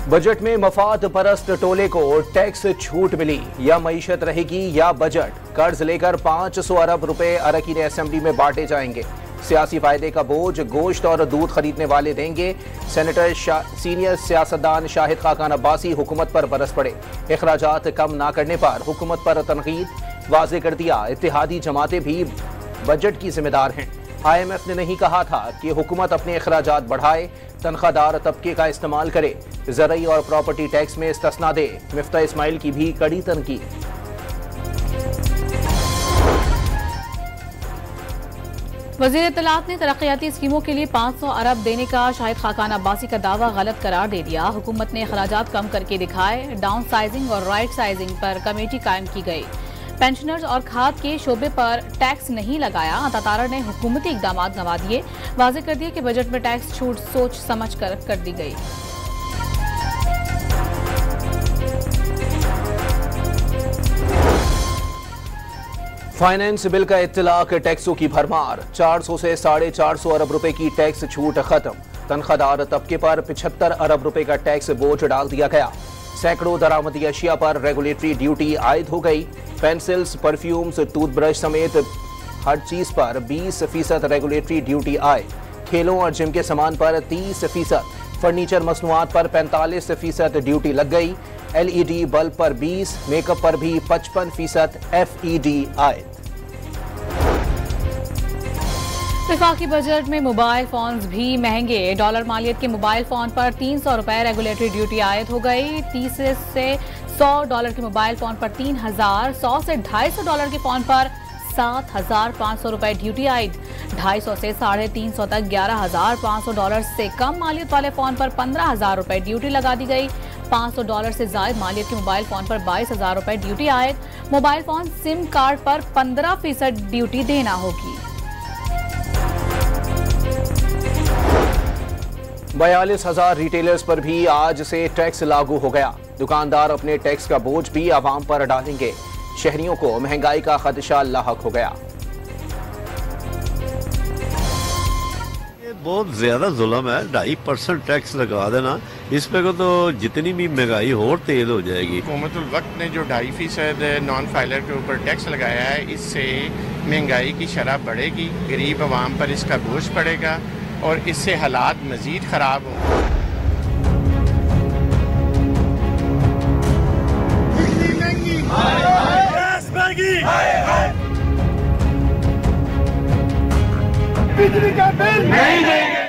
Budget में मफाद परस्त टोले को टैक्स छूट मिली, या मईशत रहेगी या बजट। कर्ज लेकर 500 अरब रुपए अरकान असेंबली में बांटे जाएंगे। सियासी फायदे का बोझ गोश्त और दूध खरीदने वाले देंगे। सेनेटर सीनियर सियासतदान शाहिद खाकान अब्बासी हुकूमत पर बरस पड़े। अखराजात कम ना करने पर हुकूमत पर तनकीद। वाज़ेह कर दिया इत्तेहादी जमातें भी बजट की जिम्मेदार हैं। IMF ने नहीं कहा था कि हुकूमत अपने अखराजात बढ़ाए, तनख्वाहदार तबके का इस्तेमाल करे, ज़रई और प्रॉपर्टी टैक्स में इस्तिस्ना दे। मिफ्ता इस्माइल की भी कड़ी तनकीद। वज़ीर इत्तलात ने तरक्याती स्कीमों के लिए 500 अरब देने का शाहिद खाकान अब्बासी का दावा गलत करार दे दिया। हुकूमत ने अखराजात कम करके दिखाए। डाउन साइजिंग और राइट साइजिंग पर कमेटी कायम की गई। पेंशनर्स और खाद के शोबे पर टैक्स नहीं लगाया। अतातारा ने हुकूमती इकदाम गंवा दिए। वाज़ेह कर दिया कि बजट में टैक्स छूट सोच समझ कर दी गई। फाइनेंस बिल का इत्तलाक, टैक्सों की भरमार। 400 से 450 अरब रुपए की टैक्स छूट खत्म। तनख्वाहदार तबके पर 75 अरब रुपए का टैक्स बोझ डाल दिया गया। सैकड़ों दरामदी अशिया पर रेगुलेटरी ड्यूटी आयद हो गई। पेंसिल्स, परफ्यूम्स, टूथब्रश समेत हर चीज पर 20% रेगुलेटरी ड्यूटी आए। खेलों और जिम के सामान पर 30%, फर्नीचर मसनूआत पर 45% ड्यूटी लग गई। LED बल्ब पर 20, मेकअप पर भी 55% FED आए। वफाकी बजट में मोबाइल फोन्स भी महंगे। डॉलर मालियत के मोबाइल फोन पर 300 रुपए रेगुलेटरी ड्यूटी आयद हो गई। 30 से 100 डॉलर के मोबाइल फोन पर 3000, 100 से 250 डॉलर के फोन पर 7500 रुपए ड्यूटी आयद। 250 से 350 तक 11500 डॉलर से कम मालियत वाले फोन पर 15000 रुपए ड्यूटी लगा दी गई। 500 डॉलर से जायद मालियत के मोबाइल फोन पर 22000 रुपए ड्यूटी आयद। मोबाइल फोन सिम कार्ड पर 15% ड्यूटी देना होगी। 42,000 रिटेलर्स पर भी आज से टैक्स लागू हो गया। दुकानदार अपने टैक्स का बोझ भी आवाम पर डालेंगे। शहरियों को महंगाई का खदशा लाहक हो गया। ये बहुत ज्यादा जुल्म है। 2.5% टैक्स लगा देना, इस पे को तो जितनी भी महंगाई और तेज हो जाएगी। हुकूमतुल वक्त ने जो 2.5% नॉन फाइलर के ऊपर टैक्स लगाया है, इससे महंगाई की शरह बढ़ेगी, गरीब आवाम पर इसका बोझ पड़ेगा और इससे हालात मजीद खराब होंगे। बिजली का बिल नहीं देंगे।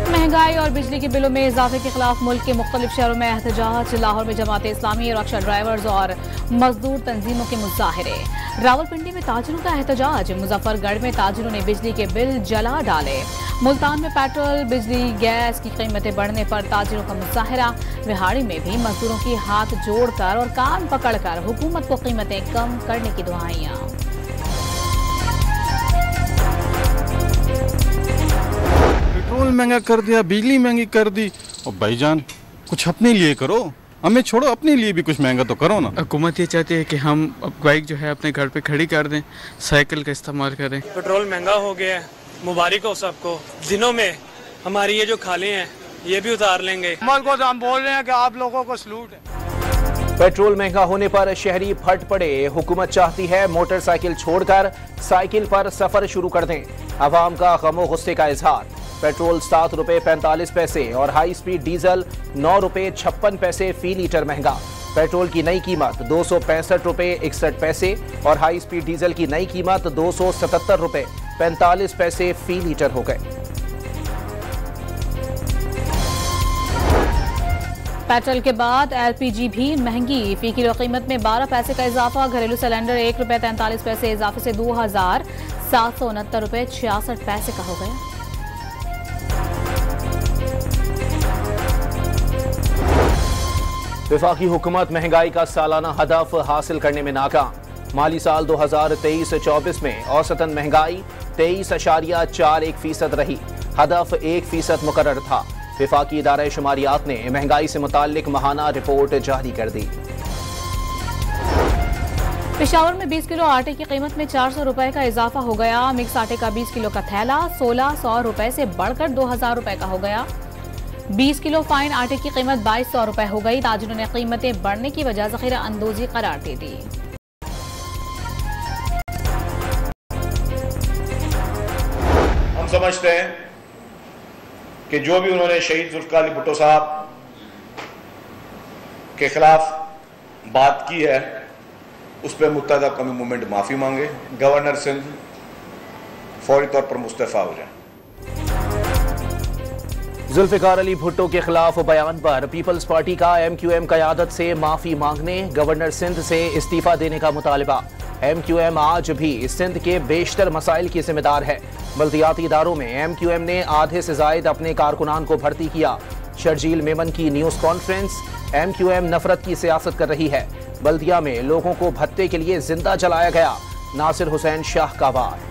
महंगाई और बिजली के बिलों में इजाफे के खिलाफ मुल्क के मुख्तलिफ शहरों में एहतजाज। लाहौर में जमात इस्लामी, रक्षा ड्राइवर्स और मजदूर तंजीमों के मुजाहरे। रावलपिंडी में ताजिरों का एहतजाज। मुजफ्फरगढ़ में ताजिरों ने बिजली के बिल जला डाले। मुल्तान में पेट्रोल, बिजली, गैस की कीमतें बढ़ने पर ताजिरों का मुजाहरा। विहाड़ी में भी मजदूरों की हाथ जोड़कर और कान पकड़कर हुकूमत को कीमतें कम करने की दुआइयां। पेट्रोल महंगा कर दिया, बिजली महंगी कर दी। और भाईजान कुछ अपने लिए करो, हमें छोड़ो, अपने लिए भी कुछ महंगा तो करो ना। हुकूमत ये चाहती है कि हम बाइक जो है अपने घर पे खड़ी कर दें, साइकिल का इस्तेमाल करें। पेट्रोल महंगा हो गया है, मुबारक हो सबको। दिनों में हमारी ये जो खाले हैं ये भी उतार लेंगे। हम बोल रहे हैं कि आप लोगों को सलूट है। पेट्रोल महंगा होने पर शहरी फट पड़े। हुकूमत चाहती है मोटरसाइकिल छोड़कर साइकिल पर सफर शुरू कर दें। अवाम का गमो गुस्से का इजहार। पेट्रोल 7 रुपए 45 पैसे और हाई स्पीड डीजल 9 रुपए 56 पैसे फी लीटर महंगा। पेट्रोल की नई कीमत 265 रुपए 61 पैसे और हाई स्पीड डीजल की नई कीमत 277 रुपए 45 पैसे फी लीटर हो गए। पेट्रोल के बाद LPG भी महंगी। फी किलो कीमत में 12 पैसे का इजाफा। घरेलू सिलेंडर 1 रुपए 43 पैसे इजाफे से 2769 रुपए 66 पैसे का हो गया। वफाकी हुकूमत महंगाई का सालाना हदफ हासिल करने में नाकाम। माली साल 2023-24 में औसतन महंगाई 23.41% रही। हदफ 1% मुकर्रर था। वफाकी इदारा शुमारियात ने महंगाई से मुताल्लिक माहाना रिपोर्ट जारी कर दी। पेशावर में 20 किलो आटे की कीमत में 400 रुपए का इजाफा हो गया। मिक्स आटे का 20 किलो का थैला 1600 रुपए से बढ़कर 2000 रुपए का हो गया। 20 किलो फाइन आटे की कीमत 2200 रुपए हो गई। ताजिरों ने कीमतें बढ़ने की वजह ज़ख़ीरा अंदोज़ी करार दे दी। हम समझते हैं कि जो भी उन्होंने शहीद जुल्फ़िकार अली भुट्टो साहब के खिलाफ बात की है उस पर मुत्तहदा कौमी मूवमेंट माफी मांगे, गवर्नर सिंध फौरी तौर पर मुस्तफ़ा हो जाए। जुल्फ़िकार अली भुट्टो के खिलाफ बयान पर पीपल्स पार्टी का MQM क़यादत से माफी मांगने, गवर्नर सिंध से इस्तीफा देने का मुतालबा। MQM आज भी सिंध के बेशतर मसाइल की जिम्मेदार है। बल्दियाती इदारों में MQM ने आधे से जायद अपने कारकुनान को भर्ती किया। शर्जील मेमन की न्यूज़ कॉन्फ्रेंस। MQM नफरत की सियासत कर रही है। बल्दिया में लोगों को भत्ते के लिए जिंदा जलाया गया। नासिर हुसैन शाह का वार।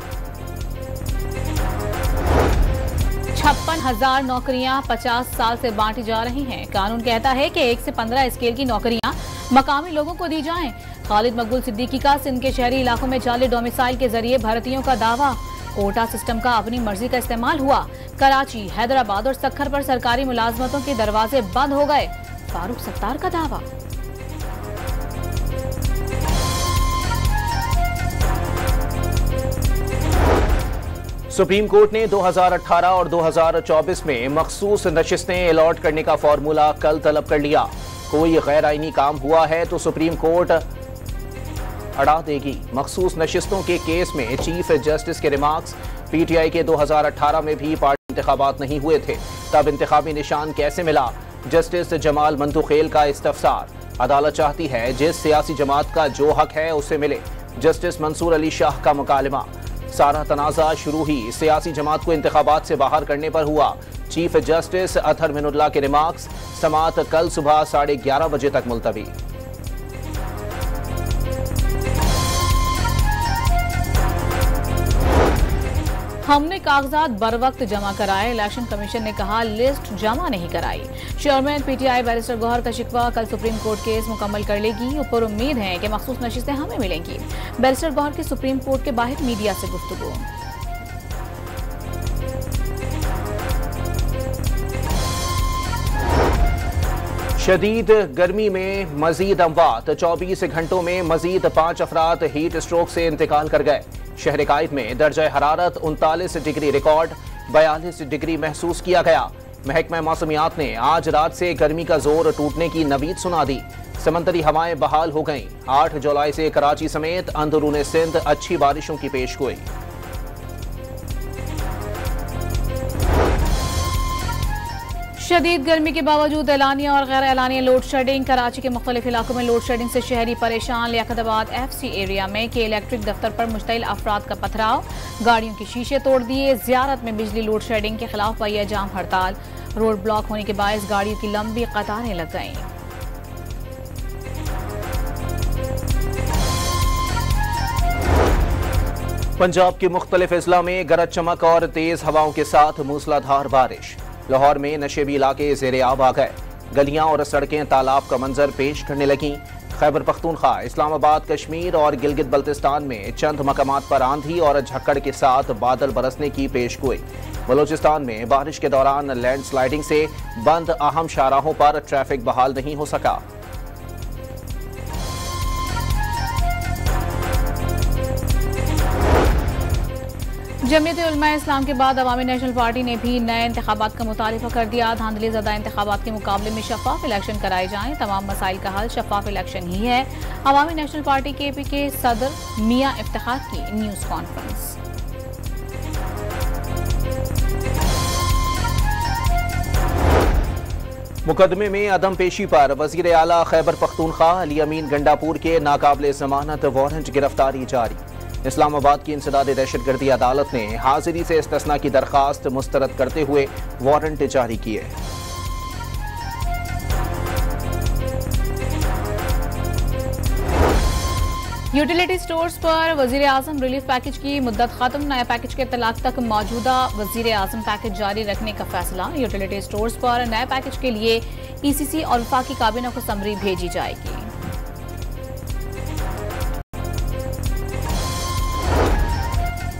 56,000 नौकरियां 50 साल से बांटी जा रही हैं। कानून कहता है कि 1 से 15 स्केल की नौकरियां मकामी लोगों को दी जाएं। खालिद मकबूल सिद्दीकी का सिंध के शहरी इलाकों में जाली डोमिसाइल के जरिए भर्तियों का दावा। कोटा सिस्टम का अपनी मर्जी का इस्तेमाल हुआ। कराची, हैदराबाद और सक्खर पर सरकारी मुलाजमतों के दरवाजे बंद हो गए। फारूक सत्तार का दावा। सुप्रीम कोर्ट ने 2018 और 2024 में मखसूस नशिस्तें अलॉट करने का फॉर्मूला कल तलब कर लिया। कोई गैर आईनी काम हुआ है तो सुप्रीम कोर्ट अड़ा देगी। मखसूस नशिस्तों के केस में चीफ जस्टिस के रिमार्क्स। PTI के 2018 में भी पार्टी इंतखाबात नहीं हुए थे, तब इंतखाबी निशान कैसे मिला? जस्टिस जमाल मंतुखेल का इस्तफसार। अदालत चाहती है जिस सियासी जमात का जो हक है उसे मिले। जस्टिस मंसूर अली शाह का मुकालमा। सारा तनाज़ा शुरू ही सियासी जमात को इंतखाबात से बाहर करने पर हुआ। चीफ जस्टिस अतहर मिनुल्लाह के रिमार्क्स। समात कल सुबह 11:30 बजे तक मुलतवी। हमने कागजात बर वक्त जमा कराए। इलेक्शन कमीशन ने कहा लिस्ट जमा नहीं कराई। चेयरमैन PTI बैरिस्टर गौहर का शिकवा। कल सुप्रीम कोर्ट केस मुकम्मल कर लेगी। ऊपर उम्मीद है कि मखसूस नशिस्तें हमें मिलेंगी। बैरिस्टर गौहर की सुप्रीम कोर्ट के बाहर मीडिया से गुफ्तगू। शदीद गर्मी में मजीद अमवात। 24 घंटों में मजीद 5 अफराद हीट स्ट्रोक से इंतकाल कर गए। शहर कायद में दर्जा हरारत 39 डिग्री रिकॉर्ड, 42 डिग्री महसूस किया गया। महकमा मौसमियात ने आज रात से गर्मी का जोर टूटने की नवीद सुना दी। समंदरी हवाएं बहाल हो गईं। 8 जुलाई से कराची समेत अंदरूनी सिंध अच्छी बारिशों की पेशगोई। शदीद गर्मी के बावजूद एलानिया और गैर एलानिया लोड शेडिंग। कराची के मुख्तलिफ इलाकों में लोड शेडिंग से शहरी परेशान। लियाकताबाद FC एरिया में के इलेक्ट्रिक दफ्तर पर मुश्तइल अफराद का पथराव। गाड़ियों के शीशे तोड़ दिए। ज़ियारत में बिजली लोड शेडिंग के खिलाफ पहिया जाम हड़ताल। रोड ब्लॉक होने के बायस गाड़ियों की लंबी कतारें लग गईं। पंजाब के मुख्तलिफ अजला में गरज चमक और तेज हवाओं के साथ मूसलाधार बारिश। लाहौर में नशेबी इलाके ज़ेरे आब आ गए। गलियां और सड़कें तालाब का मंजर पेश करने लगीं। खैबर पख्तूनख्वा, इस्लामाबाद, कश्मीर और गिलगित बल्तिस्तान में चंद मकामात पर आंधी और झक्कड़ के साथ बादल बरसने की पेशगोई। बलोचिस्तान में बारिश के दौरान लैंडस्लाइडिंग से बंद अहम शाहराहों पर ट्रैफिक बहाल नहीं हो सका। जमीयत उलमा इस्लाम के बाद अवामी नेशनल पार्टी ने भी नए इंतखाबात का मुतालिबा कर दिया। धांधली ज़दा इंतखाबात के मुकाबले में शफाफ इलेक्शन कराए जाएं। तमाम मसाइल का हल शफाफ इलेक्शन ही है। अवामी नेशनल पार्टी KP के सदर मियां इफ्तिखार की न्यूज़ कॉन्फ्रेंस। मुकदमे में अदम पेशी पर वजीर आला खैबर पख्तूनख्वा अली अमीन गंडापुर के नाकाबिले जमानत वारंट गिरफ्तारी जारी। इस्लामाबाद की इंसदाद दहशतगर्दी अदालत ने हाजिरी से इस्तिस्ना की दरखास्त मुस्तरद करते हुए वारंट जारी किए। यूटिलिटी स्टोर्स पर वजीर आजम रिलीफ पैकेज की मुद्दत खत्म। नए पैकेज के तलाक तक मौजूदा वजीर आजम पैकेज जारी रखने का फैसला। यूटिलिटी स्टोर्स पर नए पैकेज के लिए ECC और वफाकी काबीना को समरी भेजी जाएगी।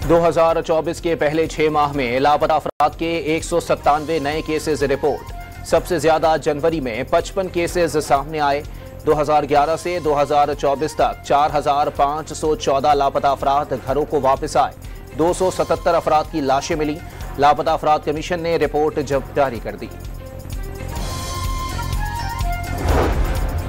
2024 के पहले 6 माह में लापता अफराद के 197 नए केसेस रिपोर्ट। सबसे ज्यादा जनवरी में 55 केसेस सामने आए। 2011 से 2024 तक 4,514 लापता अफराद घरों को वापस आए। 277 अफराद की लाशें मिली। लापता अफराद कमीशन ने रिपोर्ट जारी कर दी।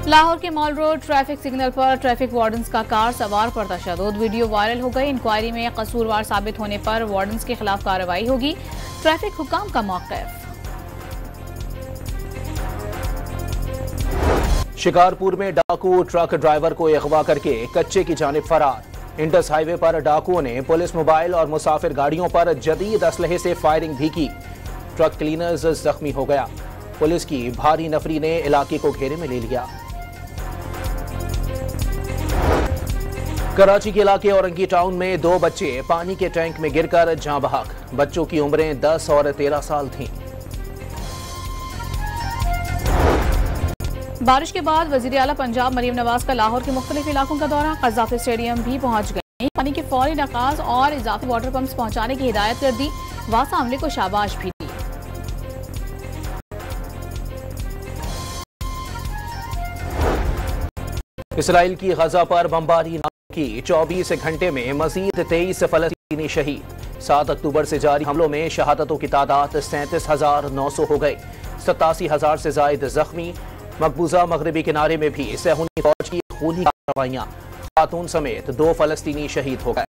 लाहौर के मॉल रोड ट्रैफिक सिग्नल पर ट्रैफिक वार्डन्स का कार सवार पर तशद्दुद वीडियो वायरल हो गई। इंक्वायरी में कसूरवार साबित होने पर वार्डन्स के खिलाफ कार्रवाई होगी। ट्रैफिक हुकाम का मौक़िफ़। शिकारपुर में डाकू ट्रक ड्राइवर को अगवा करके कच्चे की जानिब फरार। इंडस हाईवे पर डाकुओं ने पुलिस मोबाइल और मुसाफिर गाड़ियों पर जदीद असलहे से फायरिंग भी की। ट्रक क्लीनर्स जख्मी हो गया। पुलिस की भारी नफरी ने इलाके को घेरे में ले लिया। कराची के इलाके औरंगी टाउन में 2 बच्चे पानी के टैंक में गिरकर जाँ बहक। बच्चों की उम्रें 10 और 13 साल थीं। बारिश के बाद वजीर आला पंजाब मरीम नवाज का लाहौर के मुख्तलिफ इलाकों का दौरा। कज़ाफ़ी स्टेडियम भी पहुंच गए। पानी के फौरी नकाज और इजाफी वाटर पंप्स पहुंचाने की हिदायत कर दी। वासा अमले को शाबाश भी दी। इसराइल की गजा पर बमबारी की 24 घंटे में मजीद 23 फलस्तीनी शहीद। 7 अक्टूबर से जारी हमलों में शहादतों की तादाद 37,900 हो गई। 87,000 से जायद जख्मी। मकबूजा मगरबी किनारे में भी सहूनी फौज की खूनी कार्रवाइयां। खातून समेत 2 फलस्तीनी शहीद हो गए।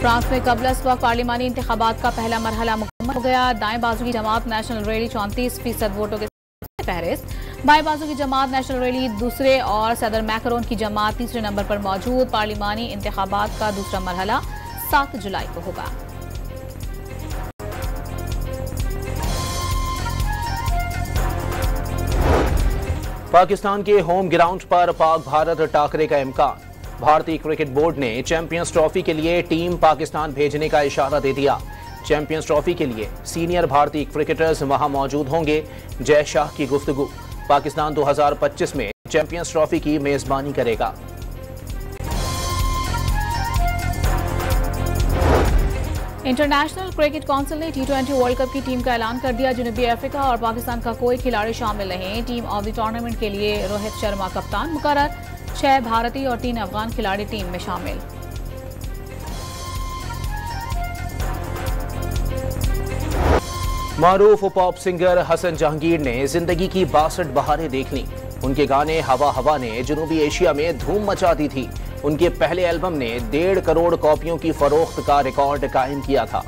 फ्रांस में कबल इस वक्त पार्लिमानी इंतखाबात का पहला मरहला मुकम्मल हो गया। दाएं बाजू की जमात नेशनल रैली 34% वोटों के फहरिस्त। बाएं बाजू की जमात नेशनल रैली दूसरे और सदर मैकरोन की जमात तीसरे नंबर पर मौजूद। पार्लिमानी इंतखाबात का दूसरा मरहला 7 जुलाई को होगा। पाकिस्तान के होम ग्राउंड पर पाक भारत टाकरे का इम्कान। भारतीय क्रिकेट बोर्ड ने चैंपियंस ट्रॉफी के लिए टीम पाकिस्तान भेजने का इशारा दे दिया। चैंपियंस ट्रॉफी के लिए सीनियर भारतीय क्रिकेटर्स वहां मौजूद होंगे। जय शाह की गुफ्तगू। पाकिस्तान 2025 में चैंपियंस ट्रॉफी की मेजबानी करेगा। इंटरनेशनल क्रिकेट काउंसिल ने T20 वर्ल्ड कप की टीम का ऐलान कर दिया। जनूबी अफ्रीका और पाकिस्तान का कोई खिलाड़ी शामिल नहीं। टीम ऑफ द टूर्नामेंट के लिए रोहित शर्मा कप्तान मुकर्रर। 6 भारतीय और 3 अफगान खिलाड़ी टीम में शामिल। मारूफ पॉप सिंगर हसन जहांगीर ने जिंदगी की 62 बहारें देख लीं। उनके गाने हवा हवा ने जनूबी एशिया में धूम मचा दी थी। उनके पहले एल्बम ने 1.5 करोड़ कॉपियों की फरोख्त का रिकॉर्ड कायम किया था।